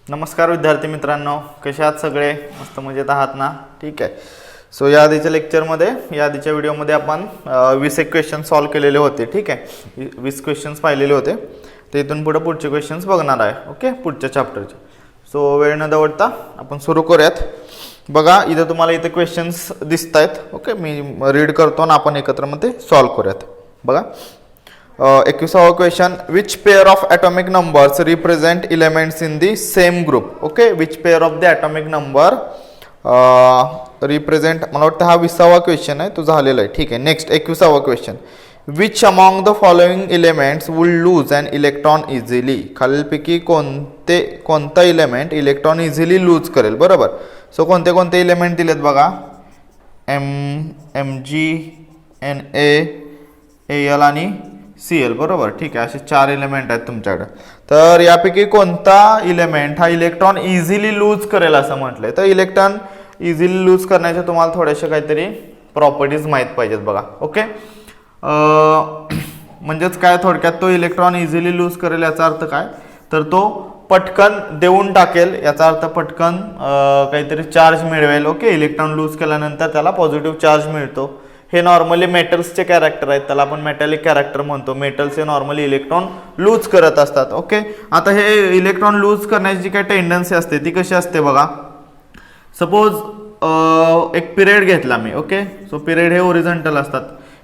नमस्कार विद्यार्थी मित्रांनो, कसे आहात सगळे? मस्त मजेत आहात ना? ठीक आहे. सो या आधीच्या लेक्चरमध्ये या आधीच्या व्हिडिओमध्ये आपण 20 क्वेश्चन सॉल्व केलेले होते. ठीक आहे, 20 क्वेश्चन्स पाहिलेले होते. तर इथून पुढे पुढचे क्वेश्चन्स बघणार आहे. ओके, पुढच्या चॅप्टरचे. सो वेळ न दवडता आपण सुरू करूयात. बघा, इथे तुम्हाला इथे क्वेश्चन्स दिसत आहेत. ओके, मी रीड करतो आणि आपण एकत्रमध्ये सॉल्व करूयात. बघा, 21वा question, which pair of atomic numbers represent elements in the same group. Okay, which pair of the atomic number represent, मला वाटतं हा 20वा क्वेश्चन आहे, तो झालेला आहे. ठीक आहे, नेक्स्ट 21वा question, which among the following elements will lose an electron easily. खालीलपैकी कोणता इलेमेंट इलेक्ट्रॉन इझिली लूज करेल. बरोबर. सो कोणते कोणते इलेमेंट दिलेत बघा, Mg, Na, Al आणि Cl. बरोबर. ठीक आहे, असे 4 एलिमेंट आहेत तुमच्याकडे. तर यापैकी कोणता इलेमेंट हा इलेक्ट्रॉन इझिली लूज करेल असं म्हटलंय. तर इलेक्ट्रॉन इझिली लूज करण्याचे तुम्हाला थोडेसे काहीतरी प्रॉपर्टीज माहीत पाहिजेत बघा. ओके, म्हणजेच काय, थोडक्यात तो इलेक्ट्रॉन इझिली लूज करेल याचा अर्थ काय, तर तो पटकन देऊन टाकेल. याचा अर्थ पटकन काहीतरी चार्ज मिळवेल. ओके, इलेक्ट्रॉन लूज केल्यानंतर त्याला पॉझिटिव्ह चार्ज मिळतो. हे नॉर्मली मेटल्सचे कॅरेक्टर आहेत, त्याला आपण मेटॅलिक कॅरेक्टर म्हणतो. मेटल्स हे नॉर्मली इलेक्ट्रॉन लूज करत असतात. ओके, आता हे इलेक्ट्रॉन लूज करण्याची जी काही टेंडन्सी असते ती कशी असते बघा. सपोज एक पिरियड घेतला मी. ओके, सो पिरियड हे ओरिझोंटल असतात.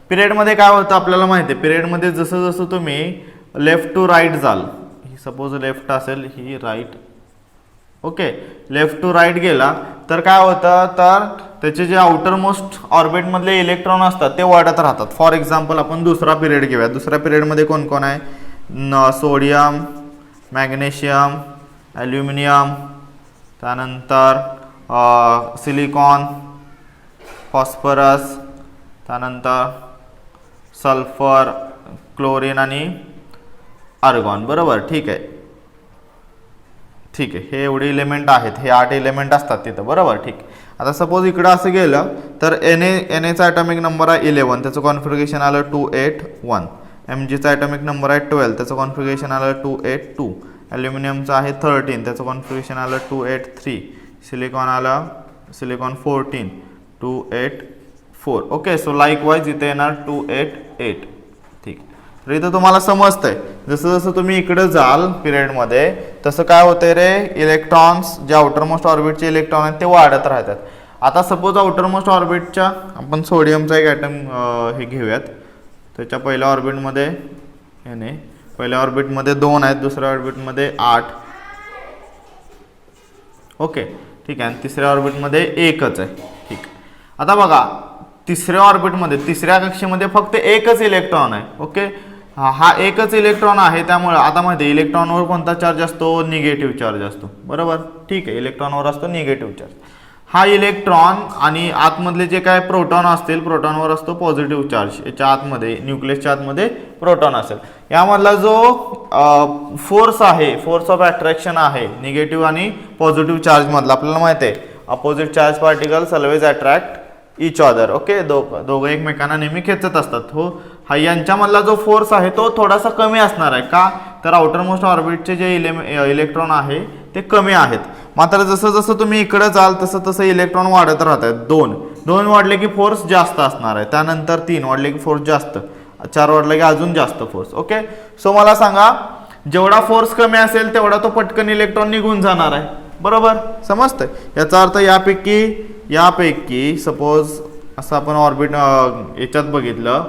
पिरियडमध्ये काय होतं आपल्याला माहिती आहे, पिरियडमध्ये जसं जसं तुम्ही लेफ्ट टू राईट जाल, सपोज लेफ्ट असेल, ही right. Okay, left to right गेला तर काय होतं, तर त्याचे जे आउटर मोस्ट ऑर्बिटमधले इलेक्ट्रॉन असतात ते वाढत राहतात. फॉर एक्झाम्पल आपण दुसरा पिरियड घेऊया. दुसऱ्या पिरियडमध्ये कोण कोण आहे, सोडियम, मॅग्नेशियम, ॲल्युमिनियम, त्यानंतर सिलिकॉन, फॉस्फरस, त्यानंतर सल्फर, क्लोरीन आणि आर्गॉन. बरोबर. ठीक आहे, ठीक आहे, हे एवढे एलिमेंट आहेत, हे 8 एलिमेंट असतात तिथं. बरोबर. ठीक. आता सपोज इकडं असं गेलं तर Na चा ॲटॉमिक नंबर आहे 11, त्याचं कॉन्फिगरेशन आलं 281. Mg चा ॲटॉमिक नंबर आहे 12, त्याचं कॉन्फिगरेशन आलं 282. ॲल्युमिनियमचं आहे 13, त्याचं कॉन्फिगरेशन आलं 283. सिलिकॉन आलं, सिलिकॉन 14, 284. ओके, सो लाईकवाईज इथे येणार 288. ठीक. तर इथं तुम्हाला समजतंय, जसं जसं तुम्ही इकडे जाल पिरियडमध्ये तसं काय होतंय रे, इलेक्ट्रॉन्स जे आउटरमोस्ट ऑर्बिटचे इलेक्ट्रॉन आहेत ते वाढत राहतात. आता सपोज आउटरमोस्ट ऑर्बिटच्या आपण सोडियमचा एक ॲटम हे घेऊयात. त्याच्या पहिल्या ऑर्बिटमध्ये पहिल्या ऑर्बिटमध्ये 2 आहेत, दुसऱ्या ऑर्बिटमध्ये 8. ओके, ठीक आहे, आणि तिसऱ्या ऑर्बिटमध्ये 1च आहे. ठीक. आता बघा, तिसऱ्या ऑर्बिटमध्ये, तिसऱ्या कक्षेमध्ये फक्त 1च इलेक्ट्रॉन आहे. ओके, हा 1च इलेक्ट्रॉन आहे. त्यामुळे आता माहिती आहे इलेक्ट्रॉनवर कोणता चार्ज असतो, निगेटिव्ह चार्ज असतो. बरोबर. ठीक आहे, इलेक्ट्रॉनवर असतो निगेटिव्ह चार्ज. हा इलेक्ट्रॉन आणि आतमधले जे काय प्रोटॉन असतील, प्रोटॉनवर असतो पॉझिटिव्ह चार्ज. याच्या आतमध्ये, न्यूक्लियसच्या आतमध्ये प्रोटॉन असेल. यामधला जो फोर्स आहे, फोर्स ऑफ अट्रॅक्शन आहे निगेटिव्ह आणि पॉझिटिव्ह चार्ज मधला, आपल्याला माहिती आहे opposite charge particles always attract each other. Okay, दोघं एकमेकांना नेहमी खेचत असतात. हो, हा यांच्यामधला जो फोर्स आहे तो थोडासा कमी असणार आहे. का, तर आउटरमोस्ट ऑर्बिटचे जे इलेक्ट्रॉन आहे ते कमी आहेत. मात्र जसं जसं तुम्ही इकडे जाल तसं तसं इलेक्ट्रॉन वाढत राहत आहेत. 2 वाढले की फोर्स जास्त असणार आहे, त्यानंतर 3 वाढले की फोर्स जास्त, 4 वाढले की अजून जास्त फोर्स. ओके, सो मला सांगा, जेवढा फोर्स कमी असेल तेवढा तो पटकन इलेक्ट्रॉन निघून जाणार आहे. बरोबर, समजतंय. याचा अर्थ यापैकी सपोज असं आपण ऑर्बिट याच्यात बघितलं,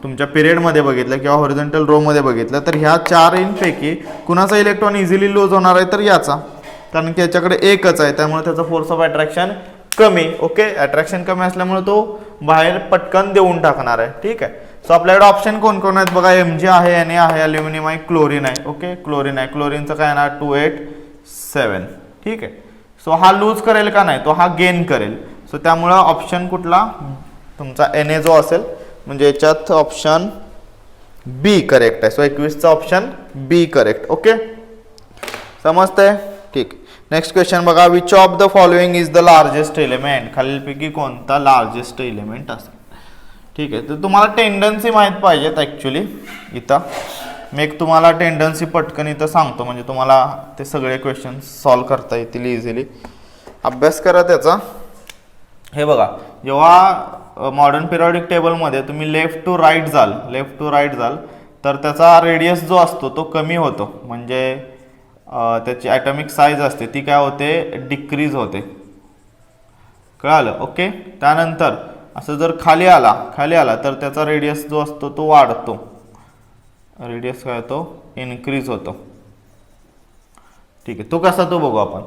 तुमच्या पिरियडमध्ये बघितलं किंवा हॉरिझॉन्टल रोमध्ये बघितलं, तर ह्या 4 पैकी कुणाचा इलेक्ट्रॉन इझिली लूज होणार आहे, तर याचा. कारण की याच्याकडे 1च आहे, त्यामुळे त्याचा फोर्स ऑफ अट्रॅक्शन कमी. ओके, अट्रॅक्शन कमी असल्यामुळे तो बाहेर पटकन देऊन टाकणार आहे. ठीक आहे. सो आपल्याकडे ऑप्शन कोण कोण आहेत बघा, Mg आहे, Na आहे, ॲल्युमिनियम आहे, क्लोरीन आहे. ओके, क्लोरीन आहे. क्लोरीनचं काय येणार 287. ठीक आहे. सो हा लूज करेल का नाही, तो हा गेन करेल. सो त्यामुळं ऑप्शन कुठला तुमचा Na जो असेल, म्हणजे याच्यात ऑप्शन बी करेक्ट आहे. So 21चा option B correct. Okay, समजतंय. ठीक. नेक्स्ट क्वेश्चन बघा, which of the following is the largest element. खालीलपैकी कोणता लार्जेस्ट एलिमेंट असेल. ठीक आहे, तर तुम्हाला टेंडन्सी माहीत पाहिजेत ॲक्च्युली इथं. मी एक तुम्हाला टेंडन्सी पटकन इथं सांगतो, म्हणजे तुम्हाला ते सगळे क्वेश्चन सॉल्व्ह करता येतील इझिली. अभ्यास करा त्याचा. हे बघा, जेव्हा मॉडर्न पिरियडिक टेबलमध्ये तुम्ही लेफ्ट टू राईट जाल तर त्याचा रेडियस जो असतो तो कमी होतो, म्हणजे त्याची ॲटॉमिक साईज असते ती काय होते, डिक्रीज होते. कळालं? ओके. त्यानंतर असं जर खाली आला तर त्याचा रेडियस जो असतो तो वाढतो, रेडियस काय होतो, इन्क्रीज होतो. ठीक आहे, तो कसा तो बघू आपण.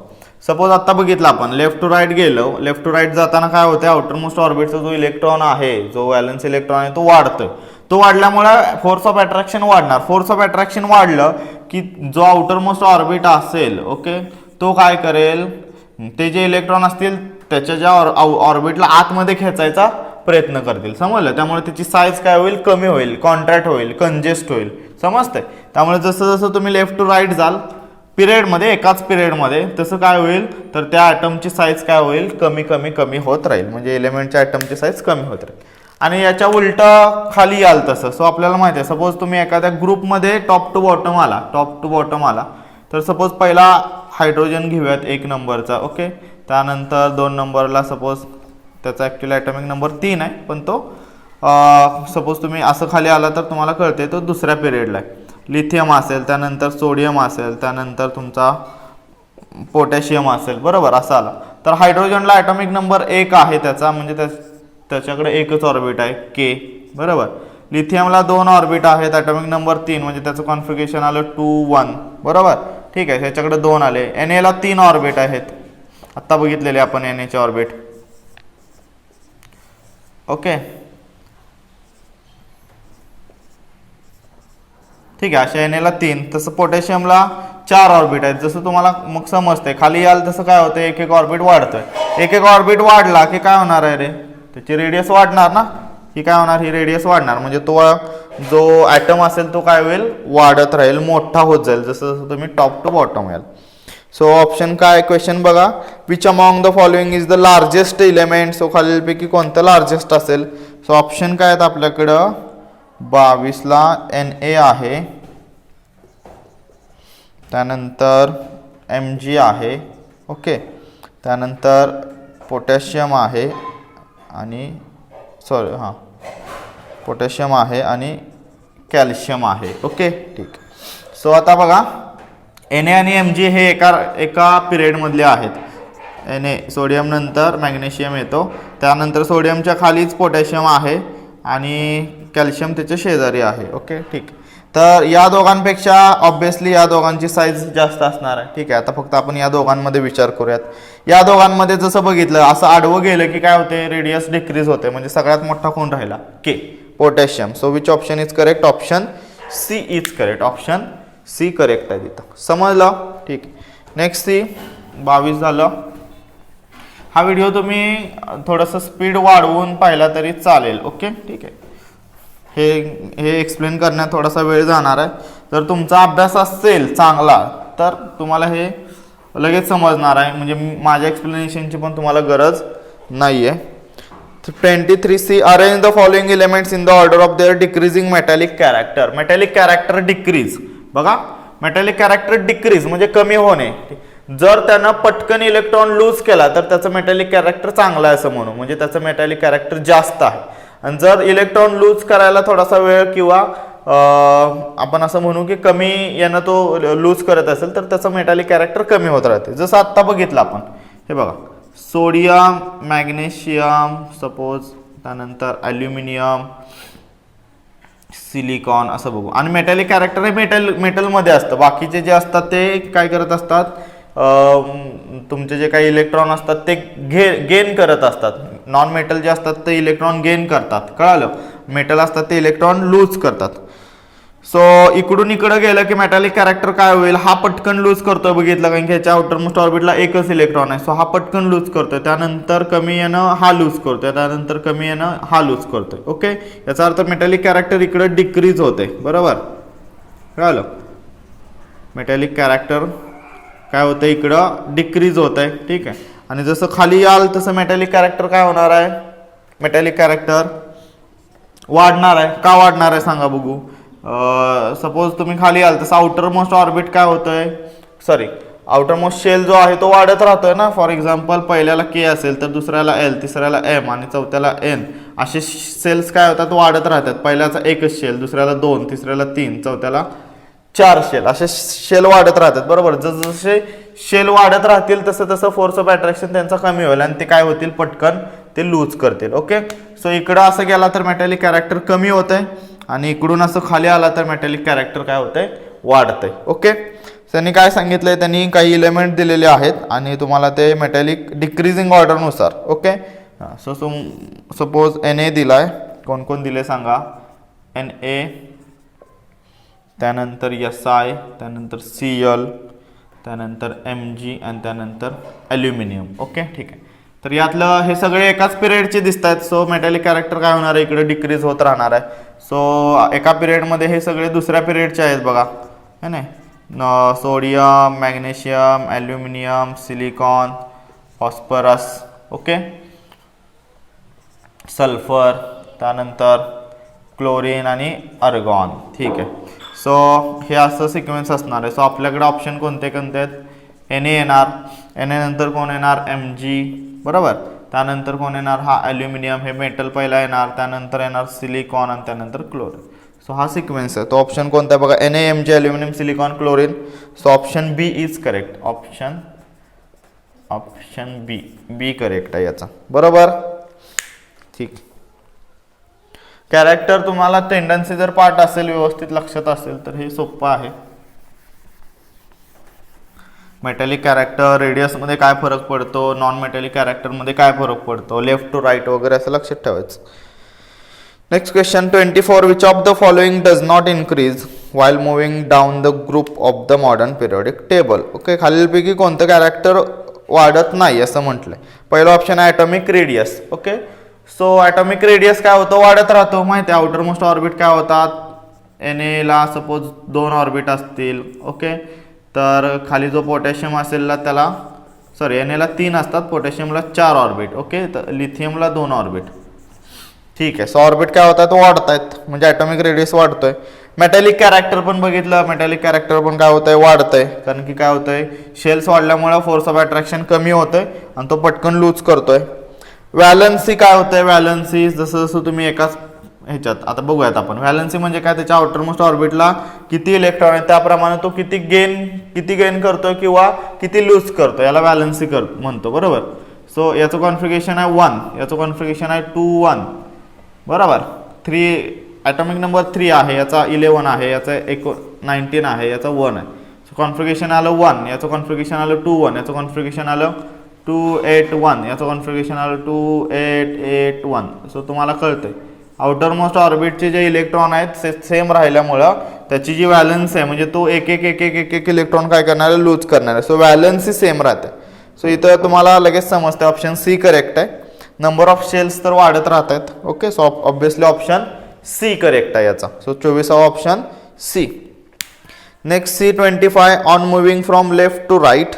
सपोज आता बघितलं आपण लेफ्ट टू राईट गेलो, लेफ्ट टू राईट जाताना काय होते, आउटर मोस्ट ऑर्बिटचा जो इलेक्ट्रॉन आहे, जो व्हॅलन्स इलेक्ट्रॉन आहे तो वाढतोय. तो वाढल्यामुळे फोर्स ऑफ अट्रॅक्शन वाढणार. फोर्स ऑफ अट्रॅक्शन वाढलं की जो आउटर मोस्ट ऑर्बिट असेल, ओके, तो काय करेल, ते जे इलेक्ट्रॉन असतील त्याच्या ज्या ऑर्बिटला आतमध्ये खेचायचा प्रयत्न करतील. समजलं? त्यामुळे त्याची साईज काय होईल, कमी होईल, कॉन्ट्रॅक्ट होईल, कंजेस्ट होईल. समजतंय? त्यामुळे जसं जसं तुम्ही लेफ्ट टू राईट जाल पिरियडमध्ये, एकाच पिरियडमध्ये, तसं काय होईल तर त्या ॲटमची साईज काय होईल, कमी कमी कमी होत राहील, म्हणजे एलिमेंटच्या ॲटमची साईज कमी होत राहील. आणि याच्या उलटा खाली याल तसं. सो आपल्याला माहिती आहे, सपोज तुम्ही एखाद्या ग्रुपमध्ये टॉप टू बॉटम आला तर सपोज पहिला हायड्रोजन घेऊयात 1 नंबरचा, ओके. त्यानंतर 2 नंबरला सपोज त्याचा ॲक्च्युअली ॲटॉमिक नंबर 3 आहे, पण तो सपोज तुम्ही असं खाली आला तर तुम्हाला कळते तो दुसऱ्या पिरियडला आहे. लिथियम असेल, त्यानंतर सोडियम असेल, त्यानंतर तुमचा पोटॅशियम असेल, बरोबर, असं आला तर हायड्रोजनला ॲटॉमिक नंबर 1 आहे त्याचा, म्हणजे त्याच्याकडे एकच ऑर्बिट आहे, के, बरोबर. लिथियमला 2 ऑर्बिट आहेत, ॲटॉमिक नंबर 3, म्हणजे त्याचं कॉन्फिगरेशन आलं 2 1, बरोबर. ठीक आहे, ह्याच्याकडे 2 आले. Na ला 3 ऑर्बिट आहेत, आत्ता बघितलेले आपण Na चे ऑर्बिट, ओके. ठीक आहे, अशा Na ला 3. तसं पोटॅशियमला 4 ऑर्बिट आहेत. जसं तुम्हाला मग समजते, खाली याल तसं काय होतं, एक एक ऑर्बिट वाढतोय. एक एक ऑर्बिट वाढला की काय होणार आहे रे, त्याची रेडियस वाढणार ना. ही काय होणार, ही रेडियस वाढणार, म्हणजे तो जो ॲटम असेल तो काय होईल, वाढत राहील, मोठा होत जाईल, जसं जसं तुम्ही टॉप टू बॉटम याल. सो ऑप्शन काय, क्वेश्चन बघा, which among the following is the largest element. So खालीलपैकी कोणतं लार्जेस्ट असेल. सो ऑप्शन काय आहेत आपल्याकडं, 22ला Na आहे, त्यानंतर Mg आहे, ओके. त्यानंतर पोटॅशियम आहे आणि पोटॅशियम आहे आणि कॅल्शियम आहे, ओके. ठीक. सो आता बघा, Na आणि Mg हे एका पिरियडमधले आहेत. Na सोडियम नंतर मॅग्नेशियम येतो, त्यानंतर सोडियमच्या खालीच पोटॅशियम आहे आणि कॅल्शियम त्याच्या शेजारी आहे, ओके. ठीक. तर या दोघांपेक्षा ऑब्विसली या दोघांची साईज जास्त असणार आहे. ठीक आहे, आता फक्त आपण या दोघांमध्ये विचार करूयात. या दोघांमध्ये जसं बघितलं, असं आडवं गेलं की काय होते, रेडियस डिक्रीज होते, म्हणजे सगळ्यात मोठा कोण राहिला, K, potassium. So which option is correct, option C is correct, option C correct आहे तिथं. समजलं? ठीक. नेक्स्ट सी 22 झालं. हा व्हिडिओ तुम्ही थोडंसं स्पीड वाढवून पाहिला तरी चालेल, ओके. ठीक आहे, हे एक्सप्लेन करण्यात थोडासा वेळ जाणार आहे. जर तुमचा अभ्यास असेल चांगला तर तुम्हाला हे लगेच समजणार आहे, म्हणजे माझ्या एक्सप्लेनेशनची पण तुम्हाला गरज नाही आहे. 23C, arrange the following elements in the order of their decreasing metallic character. Metallic character decrease, बघा, मेटॅलिक कॅरेक्टर डिक्रीज म्हणजे कमी होणे. जर त्यानं पटकन इलेक्ट्रॉन लूज केला तर त्याचं मेटॅलिक कॅरेक्टर चांगलं आहे असं म्हणू, म्हणजे त्याचं मेटॅलिक कॅरेक्टर जास्त आहे. आणि जर इलेक्ट्रॉन लूज करायला थोडासा वेळ किंवा आपण असं म्हणू की कमी यानं तो लूज करत असेल तर त्याचं मेटॅलिक कॅरेक्टर कमी होत राहते. जसं आत्ता बघितलं आपण, हे बघा, सोडियम, मॅग्नेशियम सपोज, त्यानंतर ॲल्युमिनियम, सिलिकॉन असं बघू. आणि मेटॅलिक कॅरेक्टर हे मेटलमध्ये असतं. बाकीचे जे असतात ते काय करत असतात, तुमचे जे काही इलेक्ट्रॉन असतात ते गेन करत असतात. नॉन मेटल जे असतात ते इलेक्ट्रॉन गेन करतात, कळालं. मेटल असतात ते इलेक्ट्रॉन लूज करतात. सो इकडून इकडं गेलं की मेटॅलिक कॅरेक्टर काय होईल, हा पटकन लूज करतोय, बघितलं, कारण की ह्याच्या आउटरमोस्ट ऑर्बिटला एकच इलेक्ट्रॉन आहे. सो हा पटकन लूज करतोय, त्यानंतर कमी येणं हा लूज करतोय, त्यानंतर कमी येणं हा लूज करतोय, ओके. याचा अर्थ मेटॅलिक कॅरेक्टर इकडं डिक्रीज होते, बरोबर, कळालं. मेटॅलिक कॅरेक्टर काय होतं, इकडं डिक्रीज होत आहे, ठीक आहे. आणि जसं खाली याल तसं मेटॅलिक कॅरेक्टर काय होणार आहे, मेटॅलिक कॅरेक्टर वाढणार आहे. का वाढणार आहे सांगा बघू. सपोज तुम्ही खाली आल तसं आउटर मोस्ट ऑर्बिट काय होतंय, सॉरी आउटर मोस्ट शेल जो आहे तो वाढत राहतोय ना. फॉर एक्झाम्पल पहिल्याला के असेल तर दुसऱ्याला एल, तिसऱ्याला एम आणि चौथ्याला एन, असे सेल्स काय होतात वाढत राहतात. पहिल्याचा एकच शेल, दुसऱ्याला 2, तिसऱ्याला 3, चौथ्याला 4 शेल, असे शेल वाढत राहतात. बरोबर, जसे शेल वाढत राहतील तसं तसं फोर्स ऑफ अट्रॅक्शन त्यांचा कमी होईल आणि ते काय होतील पटकन ते लूज करतील. ओके, सो इकडं असं गेला तर मेटॅलिक कॅरेक्टर कमी होतंय आणि इकडून असं खाली आला तर मेटॅलिक कॅरेक्टर काय होतंय वाढतंय. ओके, त्यांनी काय सांगितलंय, त्यांनी काही इलेमेंट दिलेले आहेत आणि तुम्हाला ते मेटॅलिक डिक्रीजिंग ऑर्डरनुसार. ओके, सो सपोज Na दिलाय, कोण कोण दिले सांगा. Na, त्यानंतर Si, त्यानंतर Cl, त्यानंतर Mg आणि त्यानंतर ॲल्युमिनियम. ओके, ठीक आहे. तर यातलं हे सगळे एकाच पिरियडचे दिसत आहेत. सो मेटॅलिक कॅरेक्टर काय होणार आहे, इकडे डिक्रीज होत राहणार आहे. सो एका पिरियडमध्ये हे सगळे दुसऱ्या पिरियडचे आहेत बघा, है ना. Sodium, magnesium, aluminium, silicon, phosphorus, okay, sulphur, त्यानंतर क्लोरीन आणि अर्गॉन. ठीक आहे. सो हे असं सिक्वेन्स असणार आहे. सो आपल्याकडे ऑप्शन कोणते कोणते आहेत, Na येणार, Na नंतर कोण येणार, Mg, बरोबर. त्यानंतर कोण येणार, हा ॲल्युमिनियम, हे मेटल पहिला येणार, त्यानंतर येणार सिलिकॉन आणि त्यानंतर क्लोरीन. सो हा सिक्वेन्स आहे. तो ऑप्शन कोणता आहे बघा, Na, Mg, aluminium, silicon, chlorine. So option B is correct. Option B correct आहे याचा, बरोबर. ठीक. कॅरेक्टर तुम्हाला टेंडन्सी जर पार्ट असेल व्यवस्थित लक्षात असेल तर हे सोपं आहे. मेटॅलिक कॅरेक्टर रेडियसमध्ये काय फरक पडतो, नॉन मेटॅलिक कॅरेक्टरमध्ये काय फरक पडतो, लेफ्ट टू राईट वगैरे असं लक्षात ठेवायचं. Next question 24. Which of the following does not increase while moving down the group of the modern periodic table. Okay, खालीलपैकी कोणतं कॅरेक्टर वाढत नाही असं म्हटलंय. पहिलं ऑप्शन आहे atomic radius. Okay, so atomic radius काय होतं, वाढत राहतो. माहिती आहे, आउटर मोस्ट ऑर्बिट काय होतात, Na ला सपोज 2 ऑर्बिट असतील. ओके, तर खाली जो पोटॅशियम असेल त्याला, सॉरी Na ला 3 असतात, पोटॅशियमला 4 ऑर्बिट. ओके, तर लिथियमला 2 ऑर्बिट. ठीक आहे. सो ऑर्बिट काय होतात, वाढत आहेत, म्हणजे ॲटॉमिक रेडियस वाढतोय. मेटॅलिक कॅरेक्टर पण बघितलं, मेटॅलिक कॅरेक्टर पण काय होतंय, वाढतंय. कारण की काय होतंय, शेल्स वाढल्यामुळे फोर्स ऑफ अट्रॅक्शन कमी होतोय आणि तो पटकन लूज करतोय. व्हॅलन्सी काय होतंय, व्हॅलन्सी जसं जसं तुम्ही एकाच ह्याच्यात आता बघूयात आपण. व्हॅलन्सी म्हणजे काय, त्याच्या आउटरमोस्ट ऑर्बिटला किती इलेक्ट्रॉन आहे त्याप्रमाणे तो किती गेन करतोय किंवा किती लूज करतोय, याला व्हॅलन्सी म्हणतो, बरोबर. सो याचं कॉन्फिगरेशन आहे 1, याचं कॉन्फिगरेशन आहे 2, 1, बरोबर. 3 ॲटॉमिक नंबर 3 आहे, याचा 11 आहे, याचा 19 आहे, याचा 1 आहे. सो कॉन्फिगरेशन आलं 1, याचं कॉन्फिगरेशन आलं 2, 1, याचं कॉन्फिगरेशन आलं 2, 8, 1, याचं कॉन्फिगरेशन आलं 2, 8, 8, 1. सो तुम्हाला कळतंय आउटर मोस्ट ऑर्बिटचे जे इलेक्ट्रॉन आहेत सेम राहिल्यामुळं त्याची जी व्हॅलन्स आहे म्हणजे तो एक एक इलेक्ट्रॉन काय करणार आहे, लूज करणार आहे. सो व्हॅलन्सी सेम राहते. सो इथं तुम्हाला लगेच समजते ऑप्शन सी करेक्ट आहे. नंबर ऑफ शेल्स तर वाढत राहत आहेत. Okay, so obviously option C correct आहे याचा. सो 24वा option C. Next C25. On moving from left to right,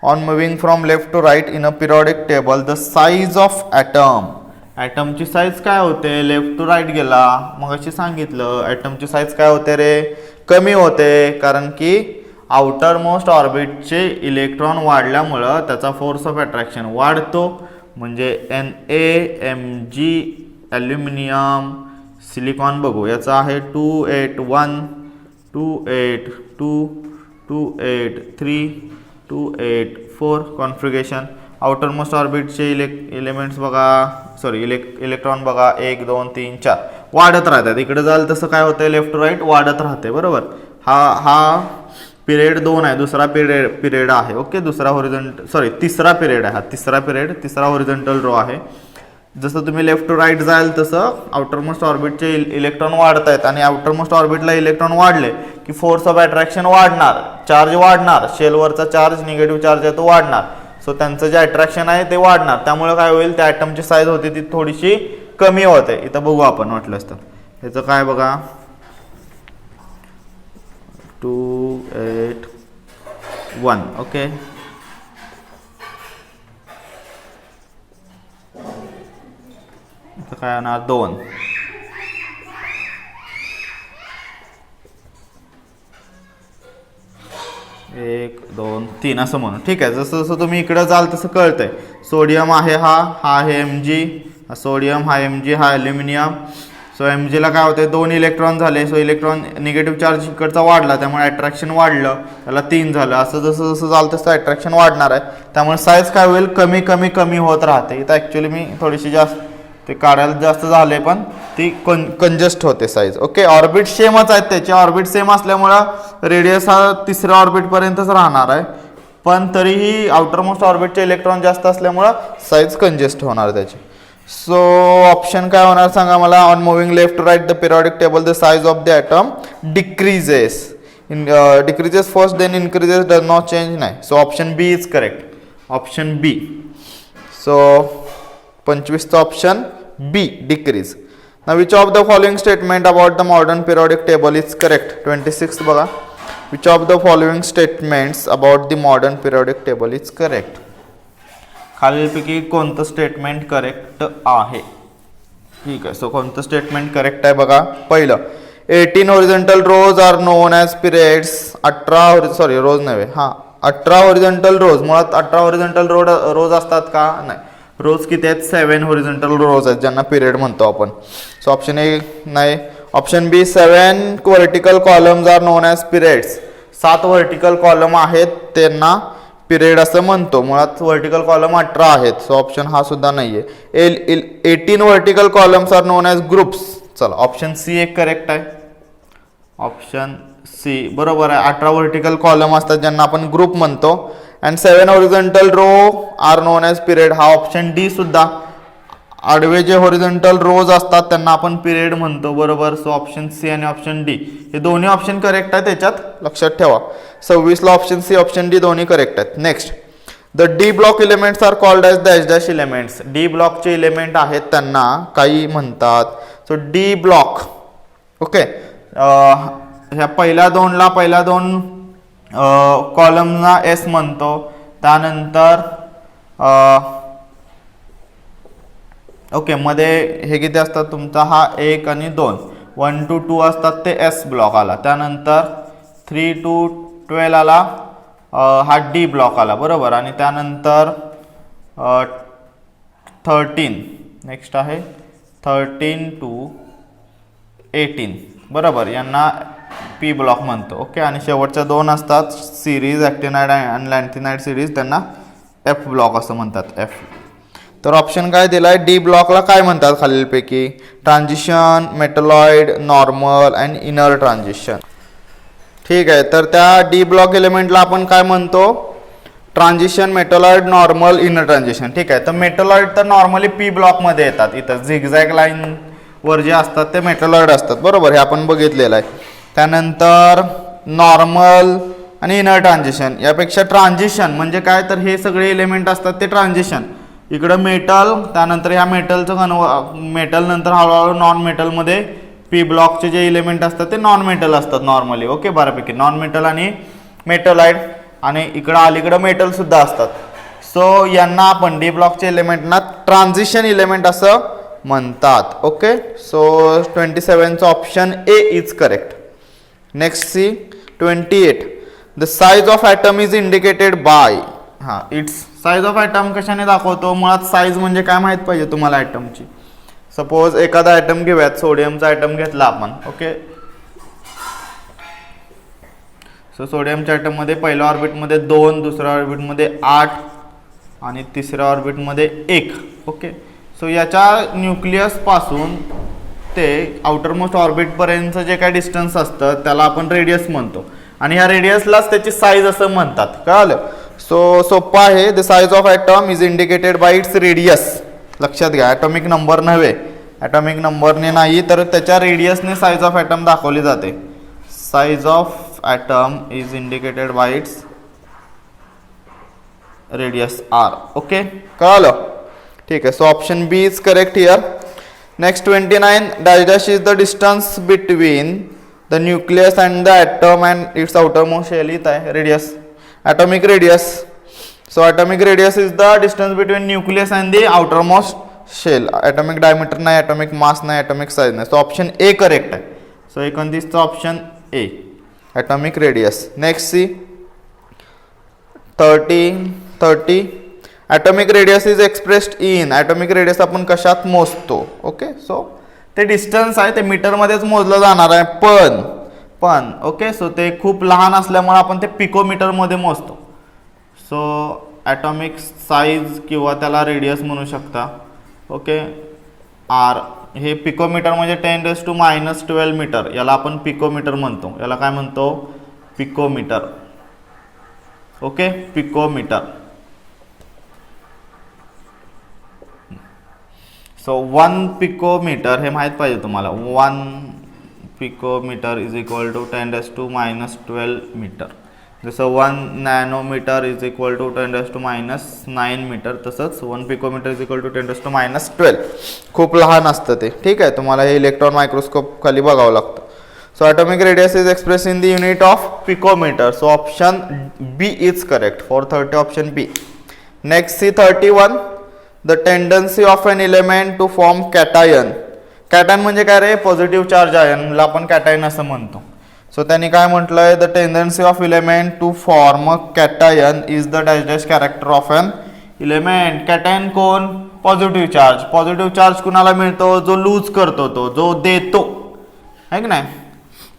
on moving from left to right in a periodic table the size of atom. ॲटमची size काय होते, left to right गेला मग अशी सांगितलं, ॲटमची साईज काय होते रे, कमी होते. कारण की आउटर मोस्ट ऑर्बिटचे इलेक्ट्रॉन वाढल्यामुळं त्याचा फोर्स ऑफ अट्रॅक्शन वाढतो. म्हणजे Na, Mg, ॲल्युमिनियम, सिलिकॉन बघू, याचा आहे 281, 282, 283, 284 कॉन्फिगरेशन. आउटर मोस्ट ऑर्बिटचे एलिमेंट्स बघा, सॉरी इलेक्ट्रॉन बघा, 1, 2, 3, 4 वाढत राहतात. इकडे जाल तसं काय होतंय, लेफ्ट टू राईट वाढत राहते, बरोबर. हा पिरियड 2 आहे, दुसरा पिरियड आहे. ओके, तिसरा पिरियड आहे, हा तिसरा हॉरिझॉन्टल रो आहे. जसं तुम्ही लेफ्ट टू राईट जाल तसं आउटर मोस्ट ऑर्बिटचे इलेक्ट्रॉन वाढत आहेत आणि आउटर मोस्ट ऑर्बिटला इलेक्ट्रॉन वाढले की फोर्स ऑफ अट्रॅक्शन वाढणार, चार्ज वाढणार, शेलवरचा चार्ज निगेटिव्ह चार्ज आहे तो वाढणार. सो त्यांचं जे अट्रॅक्शन आहे ते वाढणार. त्यामुळे काय होईल, त्या ॲटमची साईज होती ती थोडीशी कमी होते. इथं बघू आपण वाटलंच तर. ह्याचं काय बघा, 281. ओके, इथं काय होणार, 2. 1 2 3 असं म्हणून. ठीक आहे, जसं जसं तुम्ही इकडं जाल तसं कळतंय. सोडियम आहे, हा आहे Mg, हा सोडियम, हा Mg, हा ॲल्युमिनियम. सो Mgला काय होते, 2 इलेक्ट्रॉन झाले. सो इलेक्ट्रॉन निगेटिव्ह चार्ज इकडचा वाढला, त्यामुळे अट्रॅक्शन वाढलं, त्याला 3 झालं. असं जसं जसं झालं तसं अट्रॅक्शन वाढणार आहे. त्यामुळे साईज काय होईल, कमी कमी कमी होत राहते. इथं ॲक्च्युली मी थोडीशी जास्त ते काढायला जास्त झाले, पण ती कंजस्ट होते साईज. ओके, ऑर्बिट सेमच आहेत त्याचे. ऑर्बिट सेम असल्यामुळं रेडियस हा तिसऱ्या ऑर्बिटपर्यंतच राहणार आहे, पण तरीही आउटर मोस्ट ऑर्बिटचे इलेक्ट्रॉन जास्त असल्यामुळं साईज कंजेस्ट होणार त्याची. सो ऑप्शन काय होणार सांगा मला. On moving left to right the periodic table the size of the atom decreases. Decreases first then increases, does not change. नाही. So option B is correct. Option B. So 25th option B, decrease. Now which of the following statement about the modern periodic table is correct? 26th बघा. Which of the following statements about the modern periodic table is correct? खालीलपैकी कोणतं statement correct आहे? ठीक आहे, so कोणतं statement correct आहे बघा. पहिलं, 18 हॉरिझॉन्टल रोज आर नोन ॲज पिरियड्स. 18 रोज नव्हे, हां 18 हॉरिझॉन्टल रोज. मुळात 18 हॉरिझॉन्टल रोज असतात का? नाही. रोज किती आहेत? 7 हॉरिझॉन्टल रोज आहेत, ज्यांना पिरियड म्हणतो आपण. सो ऑप्शन ए नाही. Option B, 7 vertical columns are known as periods. 7 vertical column आहेत, त्यांना पिरियड असं म्हणतो. मुळात व्हर्टिकल कॉलम 18 आहेत. सो ऑप्शन हा सुद्धा नाही आहे. 18 vertical columns are known as groups. चला, ऑप्शन सी एक करेक्ट आहे. ऑप्शन सी बरोबर आहे. 18 व्हर्टिकल कॉलम असतात, ज्यांना आपण ग्रुप म्हणतो. And 7 horizontal row R known as period. हा ऑप्शन डी सुद्धा. आडवे जे हॉरिझॉन्टल रोज असतात त्यांना आपण पिरियड म्हणतो, बरोबर. सो ऑप्शन सी आणि ऑप्शन डी हे दोन्ही ऑप्शन करेक्ट आहेत, त्याच्यात लक्षात ठेवा. 26 ला ऑप्शन सी, ऑप्शन डी दोन्ही करेक्ट आहेत. Next, the D block elements are called as dash dash elements. D ब्लॉकचे इलेमेंट आहेत, त्यांना काही म्हणतात. So D block. ओके, ह्या पहिल्या दोन कॉलमना एस म्हणतो. त्यानंतर ओके, मध्ये हे किती असतात तुमचा, हा 1 आणि 2, 1 to 2 असतात, ते एस ब्लॉक आला. त्यानंतर 3 to 12 आला, हा डी ब्लॉक आला, बरोबर. आणि त्यानंतर 13 नेक्स्ट आहे, 13 to 18 बरोबर, यांना पी ब्लॉक म्हणतो. ओके, आणि शेवटच्या 2 असतात सिरीज ॲक्टिनाइड आणि लॅन्थिनाइड सिरीज, त्यांना एफ ब्लॉक असं म्हणतात, एफ. तर ऑप्शन काय दिलाय, डी ब्लॉकला काय म्हणतात खालीलपैकी? Transition, metalloid, normal and inner transition. ठीक आहे, तर त्या डी ब्लॉक एलिमेंटला आपण काय म्हणतो? Transition, metalloid, normal, inner transition. ठीक आहे, तर मेटलॉइड तर नॉर्मली पी ब्लॉकमध्ये येतात. इथं झिगझॅग लाईन वर जे असतात ते मेटलॉइड असतात, बरोबर, हे आपण बघितलेलं आहे. त्यानंतर नॉर्मल आणि इनर ट्रान्झिशन. यापेक्षा ट्रान्झिशन म्हणजे काय, तर हे सगळे एलिमेंट असतात ते ट्रान्झिशन. इकडं मेटल, त्यानंतर ह्या मेटलचं मेटल नंतर हळूहळू नॉन मेटलमध्ये पी ब्लॉकचे जे एलिमेंट असतात ते नॉन मेटल असतात नॉर्मली. ओके, बऱ्यापैकी नॉन मेटल आणि मेटलाइड, आणि इकडं अलीकडं मेटल सुद्धा असतात. सो यांना आपण डी ब्लॉकचे एलिमेंटना ट्रान्झिशन एलिमेंट असं म्हणतात. ओके, सो 27चा option A is correct. Next C 28. The size of atom is indicated by. हां, इट्स साइज ऑफ ॲटम कशाने दाखवतो? मुळात साइज म्हणजे काय माहीत पाहिजे तुम्हाला ॲटमची. सपोज एखादा ॲटम घेऊयात, सोडियमचा ॲटम घेतला आपण. ओके, सो सोडियमच्या ॲटममध्ये पहिल्या ऑर्बिटमध्ये 2, दुसऱ्या ऑर्बिटमध्ये 8 आणि तिसऱ्या ऑर्बिटमध्ये 1. ओके, सो याच्या न्यूक्लियसपासून ते आउटरमोस्ट ऑर्बिटपर्यंतचं जे काय डिस्टन्स असतं त्याला आपण रेडियस म्हणतो, आणि ह्या रेडियसलाच त्याची साईज असं म्हणतात. कळलं? सो सोपं आहे. The size of atom is indicated by its radius. लक्षात घ्या, ॲटॉमिक नंबर नव्हे, ॲटॉमिक नंबरने नाही, तर त्याच्या रेडियसने साईज ऑफ ॲटम दाखवली जाते. Size of atom is indicated by its radius R. Okay, कळलं? ठीक आहे, so option B is correct here. Next 29. Dash dash is the distance between the nucleus and the atom and its outermost shell. इथं आहे radius, atomic radius. So atomic radius is the distance between nucleus and the outermost shell. Atomic diameter नाही, atomic mass नाही, atomic size नाही. So option A correct आहे. So 29th option A, atomic radius. Next see 30 atomic radius is expressed in, atomic radius आपण कशात मोजतो. Okay, so ते distance आहे ते मीटरमध्येच मोजलं जाणार आहे, पण ओके, सो ते खूप लहान असल्यामुळे आपण ते पिकोमीटरमध्ये मोजतो. सो ॲटॉमिक साईज किंवा त्याला रेडियस म्हणू शकता. ओके, आर हे पिकोमीटर म्हणजे 10⁻⁻12 मीटर, याला आपण पिकोमीटर म्हणतो. याला काय म्हणतो? Picometre. Okay, picometre. So 1 picometre हे माहीत पाहिजे तुम्हाला. 1 picometre is equal to 10⁻⁻12 metre. जसं 1 nanometre is equal to 10⁻⁹ metre, तसंच 1 पिकोमीटर इज इक्वल टू 10⁻12. खूप लहान असतं ते. ठीक आहे, तुम्हाला हे इलेक्ट्रॉन मायक्रोस्कोप खाली बघावं लागतं. So atomic radius is expressed in the unit of picometer. So option B is correct for 30 option B. Next see 31. The tendency of an element to form cation. Cation म्हणजे काय रे? Positive charge ion ला आपण cation असं म्हणतो. So त्यांनी काय म्हटलंय? The tendency of element to form a cation is the dash dash character of an element. Cation कोण? Positive charge. पॉझिटिव्ह चार्ज कुणाला मिळतो? जो लूज करतो, तो जो देतो, है की नाही?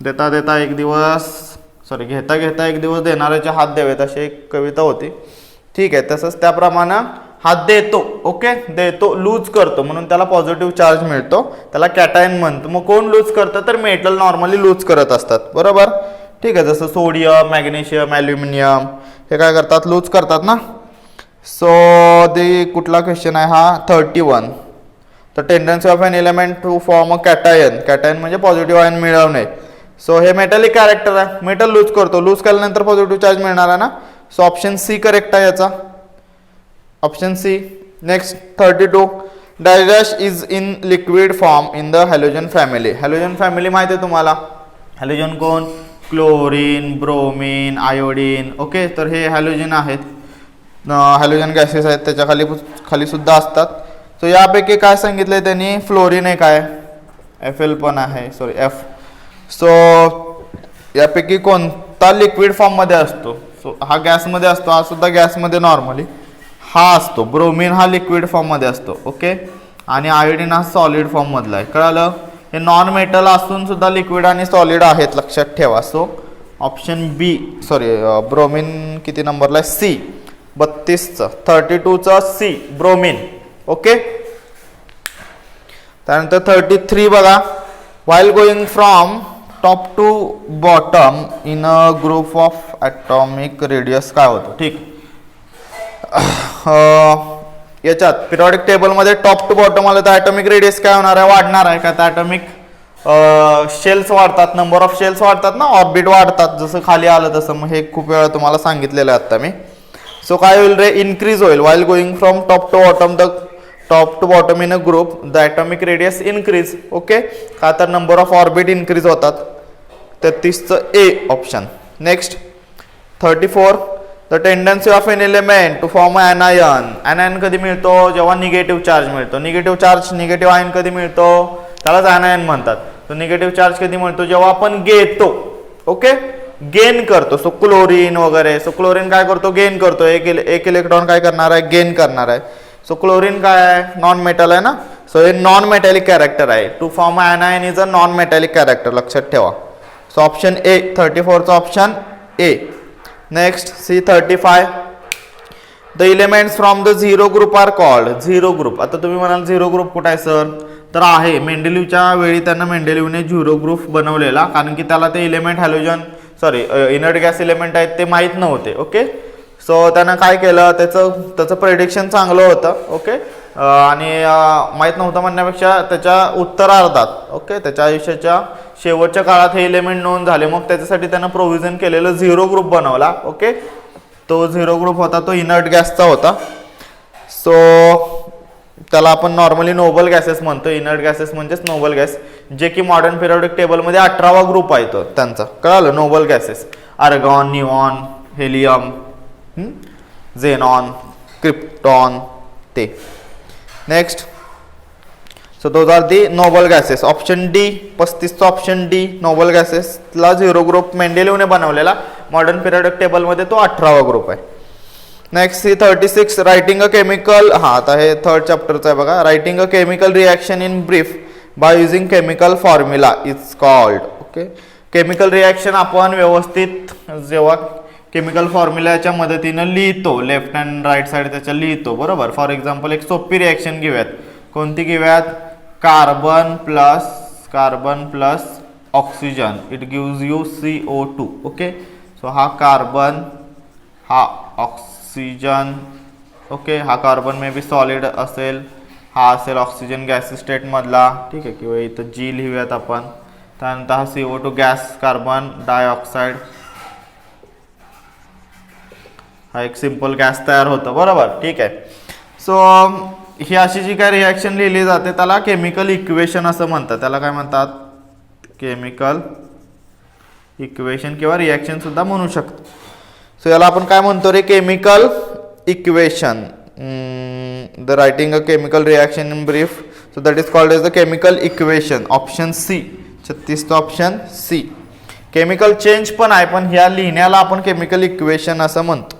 देता देता एक दिवस घेता घेता एक दिवस देणाऱ्याचे हात द्यावेत, अशी एक कविता होती. ठीक आहे, तसंच त्याप्रमाणे हात देतो. ओके, देतो, लूज करतो म्हणून त्याला पॉझिटिव्ह चार्ज मिळतो, त्याला कॅटायन म्हणतो. मग कोण लूज करतं? तर मेटल नॉर्मली लूज करत असतात, बरोबर. ठीक आहे, जसं सोडियम, मॅग्नेशियम, ॲल्युमिनियम हे काय करतात? लूज करतात ना. सो ते कुठला क्वेश्चन आहे हा? 31. The tendency of an element to form a cation. Cation म्हणजे पॉझिटिव्ह आयन मिळवणे. सो हे मेटलिक कॅरेक्टर आहे, मेटल लूज करतो, लूज केल्यानंतर पॉझिटिव्ह चार्ज मिळणार आहे ना. सो ऑप्शन सी करेक्ट आहे याचा, option C. Next 32. Dash is in liquid form in the halogen family. Halogen family माहिती आहे तुम्हाला? हॅलोजन कोण? Chlorine, bromine, iodine. ओके, तर हे हॅलोजन आहेत, हॅलोजन गॅसेस आहेत, त्याच्या खाली सुद्धा असतात. सो यापैकी काय सांगितलंय त्यांनी? फ्लोरीन एक आहे, Fl पण आहे, F. सो यापैकी कोणता लिक्विड फॉर्ममध्ये असतो? सो हा गॅसमध्ये असतो, हा सुद्धा गॅसमध्ये नॉर्मली हा असतो. ब्रोमीन हा लिक्विड फॉर्ममध्ये असतो. ओके, आणि आयोडीन हा सॉलिड फॉर्ममधला आहे. कळालं? हे नॉन मेटल असून सुद्धा लिक्विड आणि सॉलिड आहेत, लक्षात ठेवा. सो ऑप्शन बी, ब्रोमीन किती नंबरला आहे? सी, 32चं, 32चं सी, ब्रोमीन. ओके, त्यानंतर 33 बघा. While going from top to bottom in a group of atomic radius काय होतं? ठीक, याच्यात पिरियॉडिक टेबलमध्ये टॉप टू बॉटम आलं तर ॲटॉमिक रेडियस काय होणार आहे? वाढणार आहे का? तर ॲटॉमिक शेल्स वाढतात, नंबर ऑफ शेल्स वाढतात ना, ऑर्बिट वाढतात, जसं खाली आलं तसं. मग हे खूप वेळा तुम्हाला सांगितलेलं आहे आता मी. सो काय होईल रे? इन्क्रीज होईल. While going from top to bottom, the top to bottom in a group the atomic radius increase. Okay, का? तर नंबर ऑफ ऑर्बिट इन्क्रीज होतात. 33चं A option. Next 34. The tendency of an element to form anion. Anion कधी मिळतो? जेव्हा negative charge मिळतो. Negative ion कधी मिळतो? त्यालाच ॲनायन म्हणतात. तो निगेटिव्ह चार्ज कधी मिळतो? जेव्हा आपण घेतो. ओके, गेन करतो. सो क्लोरीन वगैरे. सो क्लोरीन काय करतो? गेन करतो. एक इलेक्ट्रॉन काय करणार आहे? गेन करणार आहे. सो क्लोरीन काय आहे? नॉन मेटल आहे ना. सो हे नॉन मेटॅलिक कॅरेक्टर आहे. To form anion is a non metallic character, लक्षात ठेवा. सो ऑप्शन ए, 34चा option A. Next C 35. The elements from the zero group are called. Zero group. आता तुम्ही म्हणाल झिरो ग्रुप कुठं आहे सर? तर आहे, मेंडेलिव्हच्या वेळी त्यांना मेंडेलिव्हने झिरो ग्रुप बनवलेला, कारण की त्याला ते इलेमेंट इनर्ट गॅस इलेमेंट आहेत ते माहीत नव्हते. ओके, सो त्यानं काय केलं? त्याचं प्रेडिक्शन चांगलं होतं. ओके, आणि माहीत नव्हतं म्हणण्यापेक्षा त्याच्या उत्तरार्धात, ओके, त्याच्या आयुष्याच्या शेवटच्या काळात हे इलेमेंट नोंद झाले. मग त्याच्यासाठी त्यानं प्रोव्हिजन केलेलं झिरो ग्रुप बनवला. ओके, तो झिरो ग्रुप होता तो इनर्ट गॅसचा होता. सो त्याला आपण नॉर्मली नोबल गॅसेस म्हणतो. इनर्ट गॅसेस म्हणजेच नोबल गॅस, जे की मॉडर्न पिरियॉडिक टेबलमध्ये 18वा ग्रुप आहे तो त्यांचा. कळालं? Noble gases. Argon, neon, helium, xenon, krypton ते. Next, so those are the noble gases. Option D, 35चा ऑप्शन डी, नोबल गॅसेसला झिरो ग्रुप मेंडेलिव्हने बनवलेला. मॉडर्न पिरियॉडिक टेबलमध्ये तो 18वा ग्रुप आहे. नेक्स्ट ही 36 रायटिंग अ केमिकल, हां आता हे थर्ड चॅप्टरचं आहे बघा. Writing a chemical reaction in brief by using chemical formula is called. Okay, chemical reaction आपण व्यवस्थित जेव्हा केमिकल फॉर्म्युलाच्या मदतीनं लिहितो, लेफ्ट अँड राईट साईड त्याच्या लिहितो बरोबर. फॉर एक्झाम्पल एक सोपी रिॲक्शन घेऊयात. कोणती घेऊयात? Carbon plus oxygen, it gives you CO2. Okay, so हा कार्बन, हा ऑक्सिजन. ओके, हा कार्बन मे बी सॉलिड असेल, हा असेल ऑक्सिजन गॅस स्टेट मधला. ठीक आहे, किंवा इथं G लिहूयात आपण. त्यानंतर हा CO2 गॅस, कार्बन डायऑक्साईड, हा एक सिंपल गॅस तयार होतं बरोबर. ठीक आहे, सो ही अशी जी काय रिॲक्शन लिहिली जाते त्याला केमिकल इक्वेशन असं म्हणतात. त्याला काय म्हणतात? केमिकल इक्वेशन किंवा रिॲक्शन सुद्धा म्हणू शकतो. सो याला आपण काय म्हणतो रे? Chemical equation. The writing a chemical reaction in brief, so that is called as the chemical equation. Option C, 36 option C. Chemical change पण आहे, पण ह्या लिहिण्याला आपण केमिकल इक्वेशन असं म्हणतो.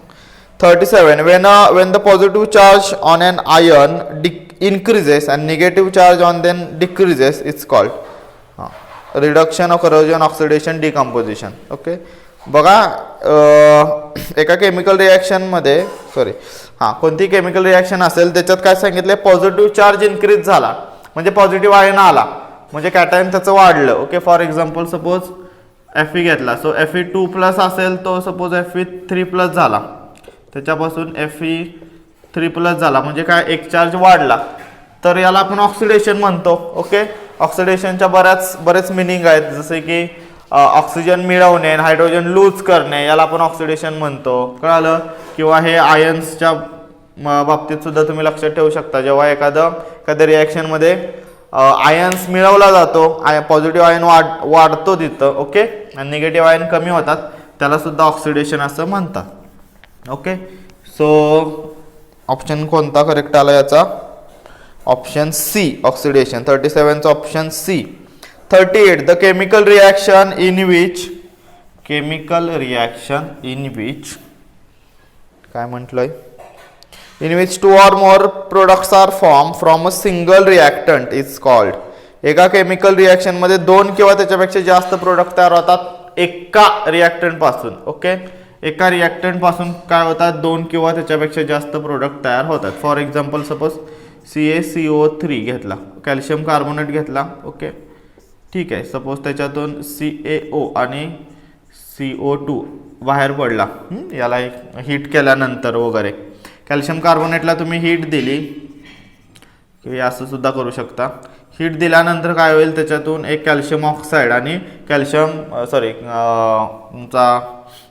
37 when the positive charge on an ion increases and negative charge on then decreases, it's called reduction of corrosion, oxidation, decomposition. Okay, बघा एका chemical reaction मध्ये कोणती केमिकल रिॲक्शन असेल त्याच्यात काय सांगितलंय? पॉझिटिव्ह चार्ज इन्क्रीज झाला म्हणजे पॉझिटिव्ह आयन आला म्हणजे कॅटायन त्याचं वाढलं. Okay, for example suppose Fe घेतला, सो Fe2+ असेल तो सपोज Fe3+ झाला, त्याच्यापासून Fe3+ झाला म्हणजे काय? एक चार्ज वाढला, तर याला आपण ऑक्सिडेशन म्हणतो. ओके, ऑक्सिडेशनच्या बरेच मिनिंग आहेत, जसे की ऑक्सिजन मिळवणे, हायड्रोजन लूज करणे, याला आपण ऑक्सिडेशन म्हणतो. कळालं? किंवा हे आयन्सच्या बाबतीत सुद्धा तुम्ही लक्षात ठेवू शकता. जेव्हा एखाद्या रिॲक्शनमध्ये आयन्स मिळवला जातो, पॉझिटिव्ह आयन वाढतो तिथं. ओके, आणि निगेटिव्ह आयन कमी होतात, त्याला सुद्धा ऑक्सिडेशन असं म्हणतात. ओके, सो ऑप्शन कोणता करेक्ट आला याचा? Option C, oxidation. 37चा option C. 38 the chemical reaction in which काय म्हटलंय? in which 2 or more products are formed from a single reactant is called. एका केमिकल रिॲक्शन मध्ये 2 किंवा त्याच्यापेक्षा जास्त प्रोडक्ट तयार होतात एका रिॲक्टंट पासून. ओके, एका रिॲक्टंट पासून काय होतात? 2 किंवा त्याच्यापेक्षा जास्त प्रोडक्ट तयार होतात. फॉर एक्झाम्पल सपोज CaCO3 घेतला, कॅल्शियम कार्बोनेट घेतला. ओके, ठीक आहे, सपोज त्याच्यातून CaO आणि CO2 बाहेर पडला, याला हीट केल्यानंतर वगैरे. कॅल्शियम कार्बोनेटला तुम्ही हीट दिली, असं सुद्धा करू शकता. हीट दिल्यानंतर काय होईल? त्याच्यातून एक कॅल्शियम ऑक्साईड आणि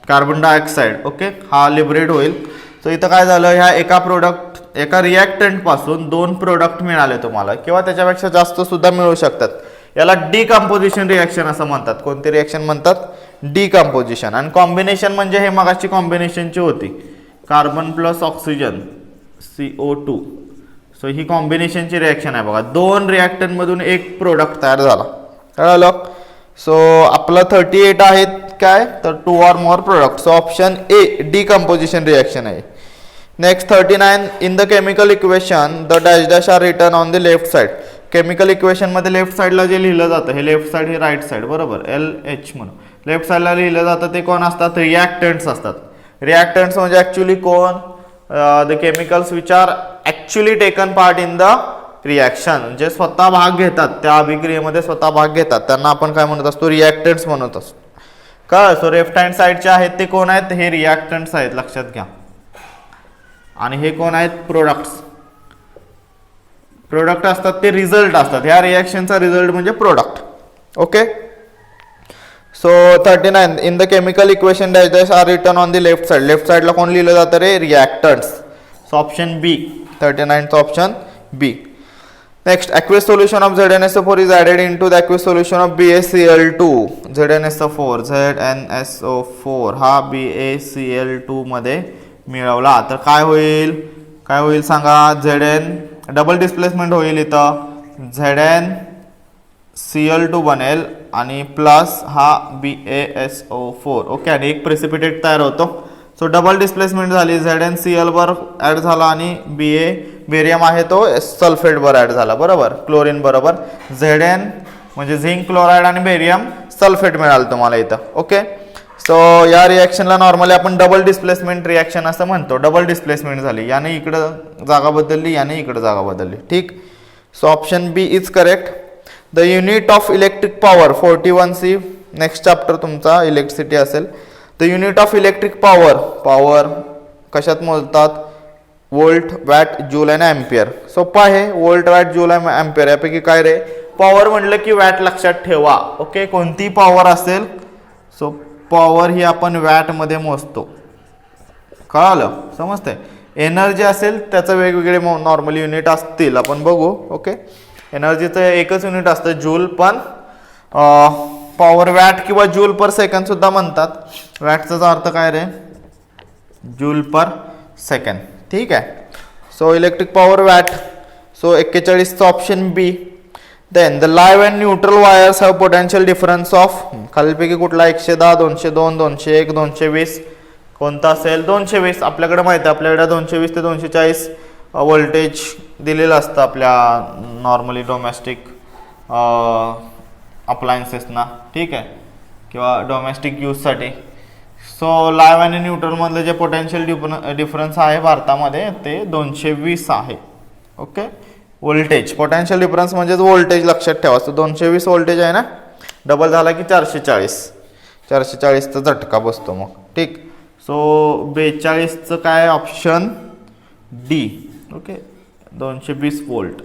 कार्बन डायऑक्साईड. ओके, हा लिबरेट होईल. सो इथं काय झालं? ह्या एका रिॲक्टंट पासून 2 प्रोडक्ट मिळाले तुम्हाला, किंवा त्याच्यापेक्षा जास्त सुद्धा मिळू शकतात. याला डिकम्पोजिशन रिॲक्शन असं म्हणतात. कोणती रिॲक्शन म्हणतात? डिकम्पोजिशन. आणि कॉम्बिनेशन म्हणजे हे मगाची कॉम्बिनेशनची होती, carbon plus oxygen CO2. So ही कॉम्बिनेशनची रिॲक्शन आहे बघा. 2 रिॲक्टंट मधून एक प्रोडक्ट तयार झाला. कळलं? सो आपलं 38 आहेत काय? तर 2 or more product. So option A decomposition reaction आहे. Next 39 in the chemical equation the dash dash are written on the left side. Chemical equation मध्ये लेफ्ट साइडला जे लिहिलं जातं, हे लेफ्ट साइड, हे राईट साइड बरोबर, LH म्हणून. लेफ्ट साइडला लिहिलं जातं ते कोण असतात? रिॲक्टंट्स असतात. रिॲक्टंट्स म्हणजे ऍक्च्युली कोण? The chemicals which are actually taken part in the reaction, जे स्वतः भाग घेतात त्या अभिक्रियेमध्ये, स्वतः भाग घेतात, त्यांना आपण काय म्हणत असतो? रिॲक्टंट्स म्हणत असतो. का? सो लेफ्ट हँड साइडचे आहेत ते कोण आहेत? हे रिॲक्टंट्स आहेत, लक्षात घ्या. आणि हे कोण आहेत? प्रोडक्ट असतात, ते रिझल्ट असतात. ह्या रिॲक्शनचा रिझल्ट म्हणजे product. Okay, so 39 in the chemical equation dash dash are written on the left side. Left साइडला कोण लिहिलं जातं रे? रिॲक्टंट्स. सो ऑप्शन बी, 39चा option B. Next, aqueous solution of ZnSO4 is added into the aqueous solution of BaCl2. ZnSO4 हा BaCl2 मध्ये मिळवला तर काय होईल? सांगा? Zn डबल डिस्प्लेसमेंट होईल, इथं ZnCl2 बनेल आणि प्लस हा BaSO4. ओके, आणि एक प्रेसिपिटेट तयार होतो, सो डबल डिस्प्लेसमेंट झाली, ZnCl वर ॲड झाला आणि बेरियम आहे तो सल्फेट वर ॲड झाला, बरोबर. क्लोरीन बरोबर Zn म्हणजे झिंक क्लोराईड आणि बेरियम सल्फेट मिळालं तुम्हाला इथं. ओके, सो या रिॲक्शनला नॉर्मली आपण डबल डिस्प्लेसमेंट रिॲक्शन असं म्हणतो. डबल डिस्प्लेसमेंट झाली, याने इकडं जागा बदलली, याने इकडं जागा बदलली. ठीक, so option B is correct. The unit of electric power 41C, next chapter तुमचा इलेक्ट्रिसिटी असेल. The unit of electric power कशात मोजतात? वोल्ट, वॅट, जूल आणि अँपियर. सोपं आहे, वोल्ट, वॅट, जूल आणि अँपियर. यापैकी काय रे? पॉवर म्हटलं की वॅट लक्षात ठेवा. ओके, कोणती पॉवर असेल, सो पॉवर ही आपण वॅटमध्ये मोजतो. कळालं? समजतंय? एनर्जी असेल त्याचं वेगवेगळे नॉर्मल युनिट असतील, आपण बघू. ओके, एनर्जीचं एकच युनिट असतं जूल, पण पॉवर वॅट किंवा जूल पर सेकंद सुद्धा म्हणतात. वॅटचा अर्थ काय रे? जूल पर सेकंड. ठीक आहे, so electric power watt. So 41चं option B. Then the live and neutral wires have potential difference of, खालीलपैकी कुठला? 110, 202, 201, 220. कोणता असेल? 220. आपल्याकडे माहिती आहे, आपल्याकडे 220 ते 240 व्होल्टेज दिलेलं असतं आपल्या नॉर्मली डोमेस्टिक अप्लायन्सेसना. ठीक आहे, किंवा डोमेस्टिक यूजसाठी. सो लाईव्ह आणि न्यूट्रलमधलं जे पोटेन्शियल डिफरन्स आहे भारतामध्ये ते 220 आहे. ओके, व्होल्टेज पोटेन्शियल डिफरन्स म्हणजेच व्होल्टेज लक्षात ठेवा. सो 220 व्होल्टेज आहे ना, डबल झाला की 440. 440चा झटका बसतो मग. ठीक, सो 42चं काय? Option D. Okay, 220 volt.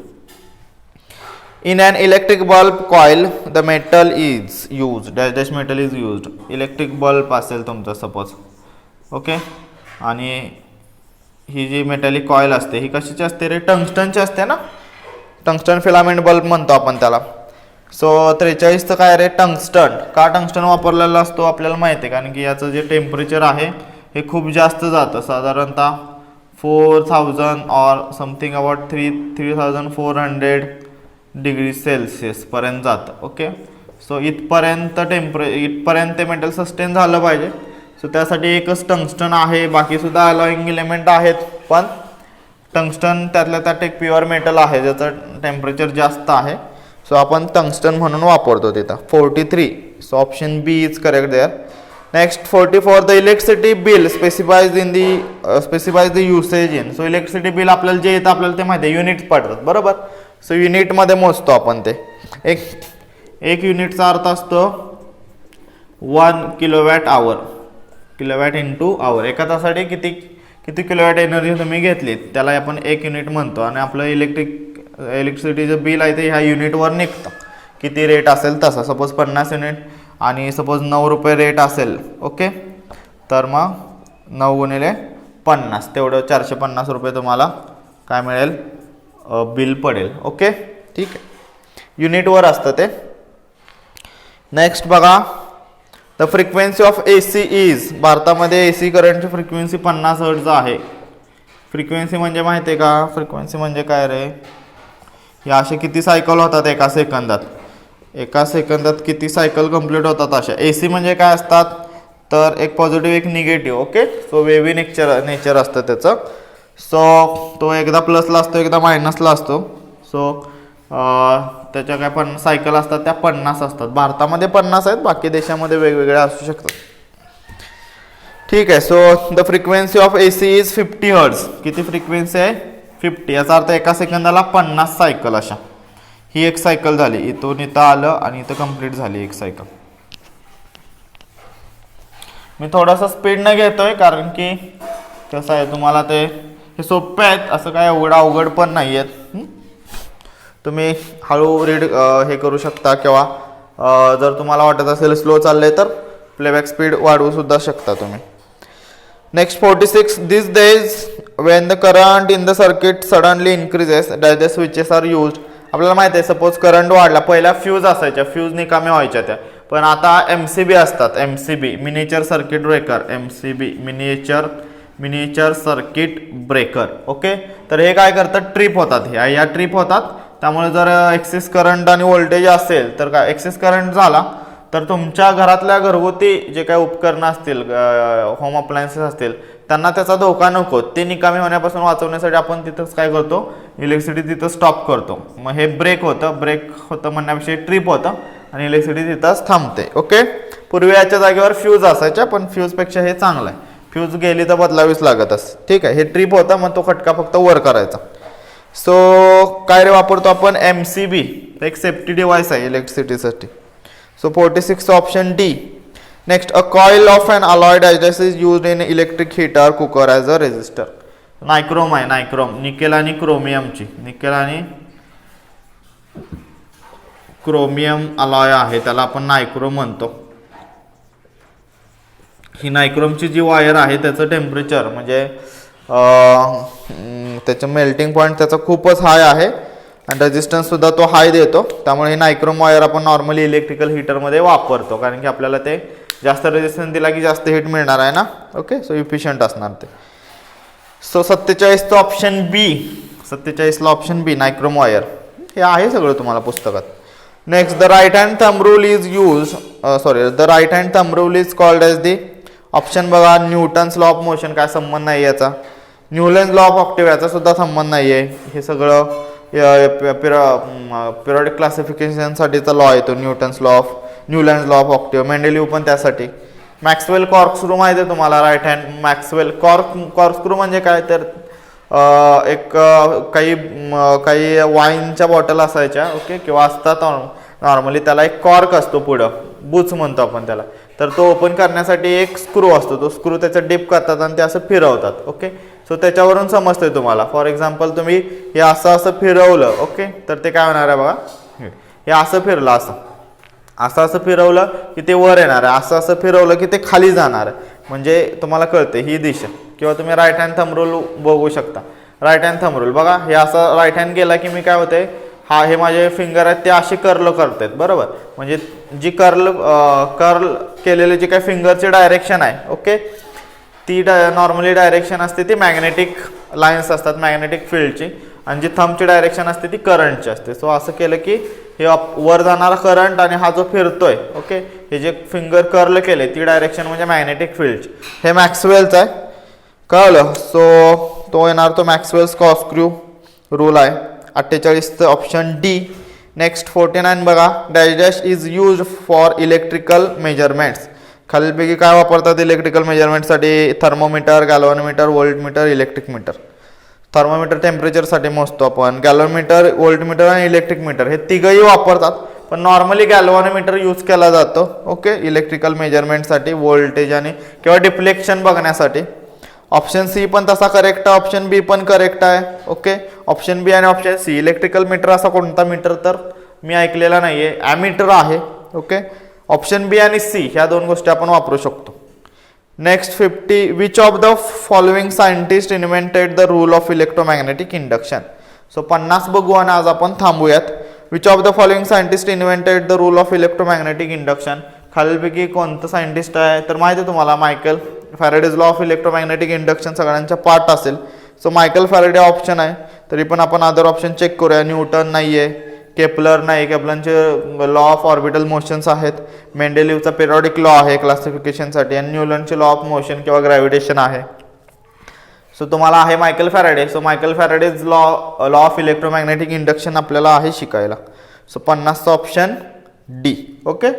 In an electric bulb coil the metal is use, dash dash metal is used. Electric bulb असेल तुमचा सपोज. ओके, आणि ही जी मेटॅलिक कॉइल असते ही कशाची असते रे? टंगस्टनची असते ना. टंगस्टन फिलामेंट बल्ब म्हणतो आपण त्याला. सो 43चं काय रे? टंगस्टन. का टंगस्टन वापरलेला असतो आपल्याला माहिती आहे, कारण की याचं जे टेम्परेचर आहे हे खूप जास्त जातं, साधारणतः 4000 और समथिंग अबाउट 3400 डिग्री सेल्सिअस पर्यंत जातं. ओके, सो इथपर्यंत ते मेटल सस्टेन झालं पाहिजे. सो त्यासाठी एकच टंगस्टन आहे, बाकी सुद्धा अलॉइंग इलेमेंट आहेत, पण टंगस्टन त्यातल्या त्यात एक प्युअर मेटल आहे ज्याचं टेम्परेचर जास्त आहे. सो आपण टंगस्टन म्हणून वापरतो तिथं. 43. So option B is correct there. Next 44. The electricity bill specifies the usage in. So electricity bill आपल्याला जे येतं आपल्याला ते माहिती आहे, युनिट्स पडतात, बरोबर. सो युनिटमध्ये मोजतो आपण ते. एक युनिटचा अर्थ असतो 1 किलोवॅट आवर. किलोवॅट इंटू आवर. एका तासासाठी किती किलोवॅट एनर्जी तुम्ही घेतली त्याला आपण एक युनिट म्हणतो. आणि आपलं इलेक्ट्रिसिटीचं बिल आहे ते ह्या युनिटवर निघतं, किती रेट असेल तसा. सपोज 50 युनिट आणि सपोज 9 रुपये रेट असेल. ओके, तर मग 9 गुणिले 50 तेवढं 450 रुपये तुम्हाला काय मिळेल? बिल पडेल. ओके, ठीक आहे, युनिटवर असतं ते. नेक्स्ट बघा, the frequency of AC is. भारतामध्ये AC करंटची फ्रिक्वेन्सी 50 हर्ट्झ आहे. फ्रिक्वेन्सी म्हणजे माहिती आहे का? फ्रिक्वेन्सी म्हणजे काय रे? या असे किती सायकल होतात एका सेकंदात? एका सेकंदात किती सायकल कंप्लीट होतात अशा. AC म्हणजे काय असतात? तर एक पॉझिटिव्ह एक निगेटिव्ह. ओके, सो वेव्ही नेचर असतं त्याचं. सो तो एकदा प्लसला असतो, एकदा मायनसला असतो. सो त्याच्या काय पण सायकल असतात त्या 50 असतात. भारतामध्ये 50 आहेत, बाकी देशामध्ये वेगवेगळ्या असू शकतात. ठीक आहे, so the frequency of AC is 50 hertz. किती फ्रिक्वेन्सी आहे? 50. याचा अर्थ एका सेकंदाला 50 सायकल अशा. ही एक सायकल झाली, इथून इथं आलं आणि इथं कंप्लीट झाली एक सायकल. मी थोडासा स्पीडनं घेतोय कारण की कसं आहे, तुम्हाला ते हे सोपे आहेत, असं काय अवघड पण नाही आहेत. तुम्ही हळू रीड हे करू शकता, किंवा जर तुम्हाला वाटत असेल स्लो चाललंय तर प्लेबॅक स्पीड वाढवू सुद्धा शकता तुम्ही. Next 46. This days when the current in the circuit suddenly increases dash the switches are used. आपल्याला माहिती आहे, सपोज करंट वाढला, पहिल्या फ्यूज असायच्या, फ्यूज निकामी व्हायच्या त्या, पण आता MCB असतात. MCB miniature circuit breaker. MCB miniature circuit breaker. Okay, तर हे काय करतात? ट्रिप होतात. या ट्रिप होतात. त्यामुळे जर एक्सेस करंट आणि व्होल्टेज असेल तर काय, एक्सेस करंट झाला तर तुमच्या घरातल्या घरगुती जे काही उपकरणं असतील, होम अप्लायन्सेस असतील, त्यांना त्याचा धोका नको, ते निकामी होण्यापासून वाचवण्यासाठी आपण तिथंच काय करतो, इलेक्ट्रिसिटी तिथं स्टॉप करतो. मग हे ब्रेक होतं म्हणण्यापेक्षा ट्रिप होतं आणि इलेक्ट्रिसिटी तिथंच थांबते. ओके. पूर्वी याच्या जागेवर फ्यूज असायच्या, पण फ्यूजपेक्षा हे चांगलं आहे. फ्यूज गेली तर बदलावीच लागत असते. ठीक आहे. हे ट्रिप होता, मग तो खटका फक्त वर करायचा. सो काय रे वापरतो आपण, MCB, एक सेफ्टी डिव्हाइस आहे इलेक्ट्रिसिटीसाठी. So 46 option D. Next, a coil of an alloy digest is used in electric heater cooker as a resistor. Nichrome आहे, नायक्रोम, निकेल आणि क्रोमियमची, निकेल आणि क्रोमियम अलॉय आहे, त्याला आपण नायक्रोम म्हणतो. ही नायक्रोमची जी वायर आहे त्याचं टेम्परेचर म्हणजे त्याचं मेल्टिंग पॉईंट त्याचा खूपच हाय आहे आणि रेजिस्टन्स सुद्धा तो हाय देतो. त्यामुळे ही नायक्रोम वायर आपण नॉर्मली इलेक्ट्रिकल हीटरमध्ये वापरतो, कारण की आपल्याला ते जास्त रेजिस्टन्स दिला की जास्त हीट मिळणार आहे ना. ओके. सो इफिशियंट असणार ते. सो 47चं ऑप्शन बी, 47ला ऑप्शन बी नायक्रोम वायर. हे आहे सगळं तुम्हाला पुस्तकात. Next, the right hand thumb rule is use, the right hand thumb rule is called as the. Option बघा, न्यूटन्स लॉ ऑफ मोशन, काय संबंध नाही याचा. न्यूलन्स लॉ ऑफ ऑक्टिव्ह, याचा सुद्धा संबंध नाही आहे. हे सगळं पिरियडिक क्लासिफिकेशनसाठीचा लॉ येतो, न्यूलन्स लॉ ऑफ ऑक्टिव्ह. मेंडेलिव्ह पण त्यासाठी. मॅक्सवेल कॉर्कस्क्रू माहिती आहे तुम्हाला, राईट हँड मॅक्सवेल कॉर्कस्क्रू म्हणजे काय तर एक काही वाईनच्या बॉटल असायच्या, ओके, किंवा असतात नॉर्मली, त्याला एक कॉर्क असतो पुढं, बुच म्हणतो आपण त्याला. तर तो ओपन करण्यासाठी एक स्क्रू असतो, तो स्क्रू त्याचं डिप करतात आणि ते असं फिरवतात. ओके. सो त्याच्यावरून समजतंय तुम्हाला. फॉर एक्झाम्पल तुम्ही हे असं फिरवलं, ओके, तर ते काय होणार आहे बघा, हे असं फिरलं, असं फिरवलं की ते वर येणार आहे, असं फिरवलं की ते खाली जाणार आहे. म्हणजे तुम्हाला कळते ही दिशा. किंवा तुम्ही राईट हँड थंब रूल बघू शकता. राईट हँड थंब रूल बघा, हे असं राईट हँड गेला की मी काय होते, हे माझे फिंगर आहेत ते असे कर्ल करतात, बरोबर. म्हणजे जी कर्ल केलेली जी काही फिंगरची डायरेक्शन आहे, ओके, ती नॉर्मली डायरेक्शन असते ती मॅग्नेटिक लाईन्स असतात मॅग्नेटिक फील्डची, आणि जी थंबची डायरेक्शन असते ती करंटची असते. सो असं केलं की हे वर जाणारा करंट आणि हा जो फिरतोय, ओके, हे जे फिंगर कर्ल केले ती डायरेक्शन म्हणजे मॅग्नेटिक फील्डची. हे मॅक्सवेलचं आहे, कळलं. सो तो येणार तो मॅक्सवेल्स कॉर्कस्क्रू रूल आहे. 48चं ऑप्शन डी. नेक्स्ट 49 बघा, dash is use for electrical measurements. खालीलपैकी काय वापरतात इलेक्ट्रिकल मेजरमेंटसाठी? Thermometer, galvanometer, voltmeter, electric meter. Thermometer टेम्परेचरसाठी मोजतो आपण, गॅल्व्हनोमीटर, व्होल्टमीटर आणि इलेक्ट्रिक मीटर हे तिघंही वापरतात, पण नॉर्मली गॅल्व्हनोमीटर यूज केला जातो, ओके, इलेक्ट्रिकल मेजरमेंटसाठी, व्होल्टेज आणि किंवा डिफ्लेक्शन बघण्यासाठी. ऑप्शन सी पण तसा करेक्ट आहे, ऑप्शन बी पण करेक्ट आहे, ओके. ऑप्शन बी आणि ऑप्शन सी. इलेक्ट्रिकल मीटर असा कोणता मीटर तर मी ऐकलेला नाहीये, ॲमीटर आहे, ओके. ऑप्शन बी आणि सी ह्या दोन गोष्टी आपण वापरू शकतो. Next 50, which of the following scientist invented the rule of electromagnetic induction. So 50 बघू आणि आज आपण थांबूयात. Which of the following scientist invented the rule of electromagnetic induction. खालीलपैकी कोणतं सायंटिस्ट आहे तर माहिती आहे तुम्हाला, Michael Faraday's law of electromagnetic induction सगळ्यांच्या पार्ट असेल. सो मायकल फॅरेडे ऑप्शन आहे, तरी पण आपण अदर ऑप्शन चेक करूया. न्यूटन नाही आहे, केपलर नाही, केपलरचे लॉ ऑफ ऑर्बिटल मोशन्स आहेत, मेंडेलिव्हचा पिरियडिक लॉ आहे क्लासिफिकेशनसाठी, आणि न्यूलनचे लॉ ऑफ मोशन किंवा ग्रॅव्हिटेशन आहे. सो तुम्हाला आहे Michael Faraday. So Michael Faraday's law of electromagnetic induction आपल्याला आहे शिकायला. सो 50चा ऑप्शन डी, ओके.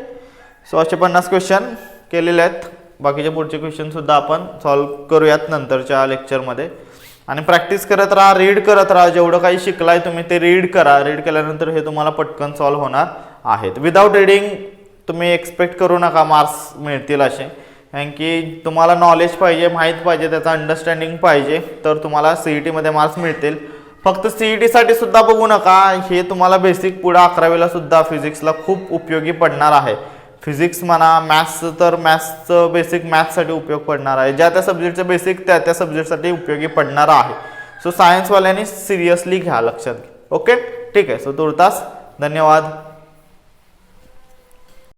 सो असे 50 क्वेश्चन केलेले आहेत. बाकीचे पुढचे क्वेश्चन सुद्धा आपण सॉल्व्ह करूयात नंतरच्या लेक्चरमध्ये. आणि प्रॅक्टिस करत राहा, रीड करत राहा. जेवढं काही शिकलाय तुम्ही ते रीड करा. रीड केल्यानंतर हे तुम्हाला पटकन सॉल्व्ह होणार आहेत. विदाऊट रीडिंग तुम्ही एक्सपेक्ट करू नका मार्क्स मिळतील असे, कारण की तुम्हाला नॉलेज पाहिजे, माहीत पाहिजे, त्याचं अंडरस्टँडिंग पाहिजे, तर तुम्हाला CET मार्क्स मिळतील. फक्त CET सुद्धा बघू नका, हे तुम्हाला बेसिक पुढे 11वीला सुद्धा फिजिक्सला खूप उपयोगी पडणार आहे. फिजिक्स म्हणा, मॅथ्स तर मॅथ्सचं बेसिक मॅथ्ससाठी उपयोग पडणार आहे, ज्या त्या सब्जेक्टचं बेसिक त्या त्या सब्जेक्टसाठी उपयोगी पडणार आहे. सो सायन्सवाल्यांनी सिरियसली घ्या, लक्षात घ्या, ओके. ठीक आहे. सो तुर्तास धन्यवाद.